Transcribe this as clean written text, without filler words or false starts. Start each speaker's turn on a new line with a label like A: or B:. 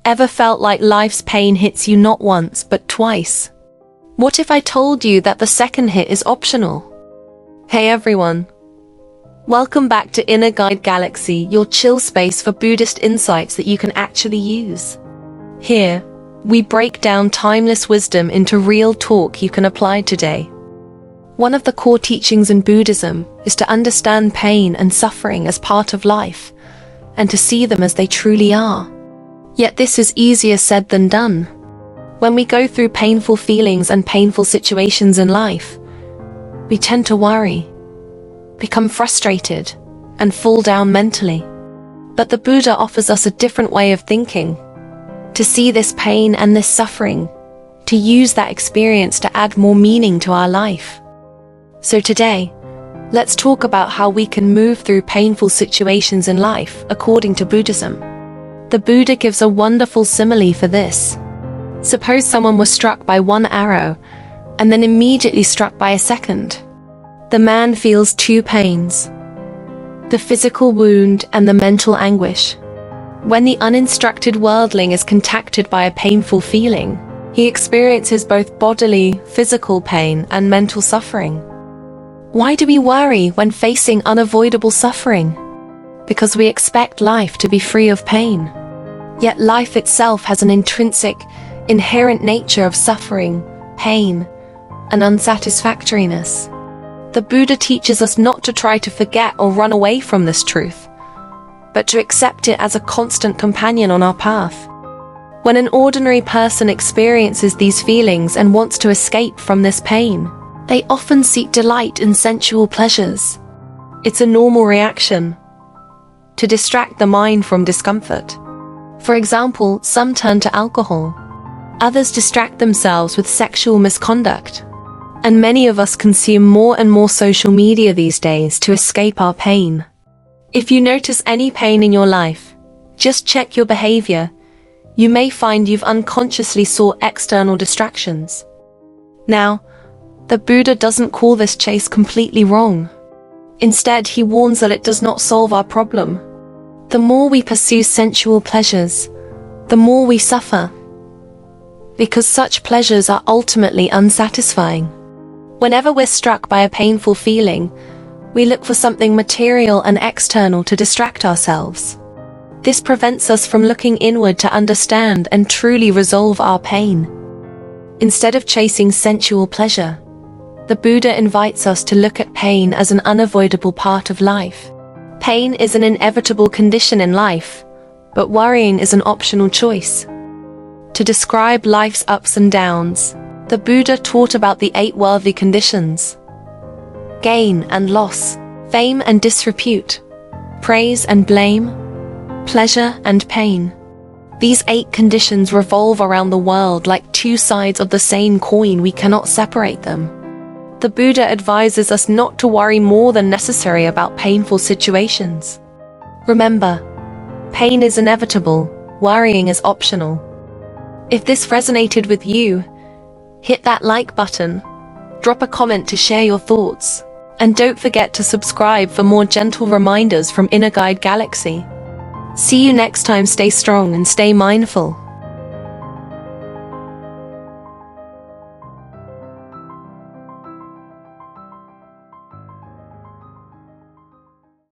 A: Ever felt like life's pain hits you not once but twice? What if I told you that the second hit is optional? Hey everyone. Welcome back to Inner Guide Galaxy, your chill space for Buddhist insights that you can actually use. Here, we break down timeless wisdom into real talk you can apply today. One of the core teachings in Buddhism is to understand pain and suffering as part of life, and to see them as they truly are. Yet this is easier said than done. When we go through painful feelings and painful situations in life, we tend to worry, become frustrated, and fall down mentally. But the Buddha offers us a different way of thinking, to see this pain and this suffering, to use that experience to add more meaning to our life. So today, let's talk about how we can move through painful situations in life according to Buddhism. The Buddha gives a wonderful simile for this. Suppose someone was struck by one arrow and then immediately struck by a second. The man feels two pains, the physical wound and the mental anguish. When the uninstructed worldling is contacted by a painful feeling, he experiences both bodily, physical pain and mental suffering. Why do we worry when facing unavoidable suffering? Because we expect life to be free of pain. Yet life itself has an intrinsic, inherent nature of suffering, pain, and unsatisfactoriness. The Buddha teaches us not to try to forget or run away from this truth, but to accept it as a constant companion on our path. When an ordinary person experiences these feelings and wants to escape from this pain, they often seek delight in sensual pleasures. It's a normal reaction to distract the mind from discomfort. For example, some turn to alcohol. Others distract themselves with sexual misconduct. And many of us consume more and more social media these days to escape our pain. If you notice any pain in your life, just check your behavior. You may find you've unconsciously sought external distractions. Now, the Buddha doesn't call this chase completely wrong. Instead, he warns that it does not solve our problem. The more we pursue sensual pleasures, the more we suffer, because such pleasures are ultimately unsatisfying. Whenever we're struck by a painful feeling, we look for something material and external to distract ourselves. This prevents us from looking inward to understand and truly resolve our pain. Instead of chasing sensual pleasure, the Buddha invites us to look at pain as an unavoidable part of life. Pain is an inevitable condition in life, but worrying is an optional choice. To describe life's ups and downs, the Buddha taught about the 8 worldly conditions: gain and loss, fame and disrepute, praise and blame, pleasure and pain. These 8 conditions revolve around the world like 2 sides of the same coin. We cannot separate them. The Buddha advises us not to worry more than necessary about painful situations. Remember, pain is inevitable, worrying is optional. If this resonated with you, hit that like button, drop a comment to share your thoughts, and don't forget to subscribe for more gentle reminders from Inner Guide Galaxy. See you next time. Stay strong and stay mindful.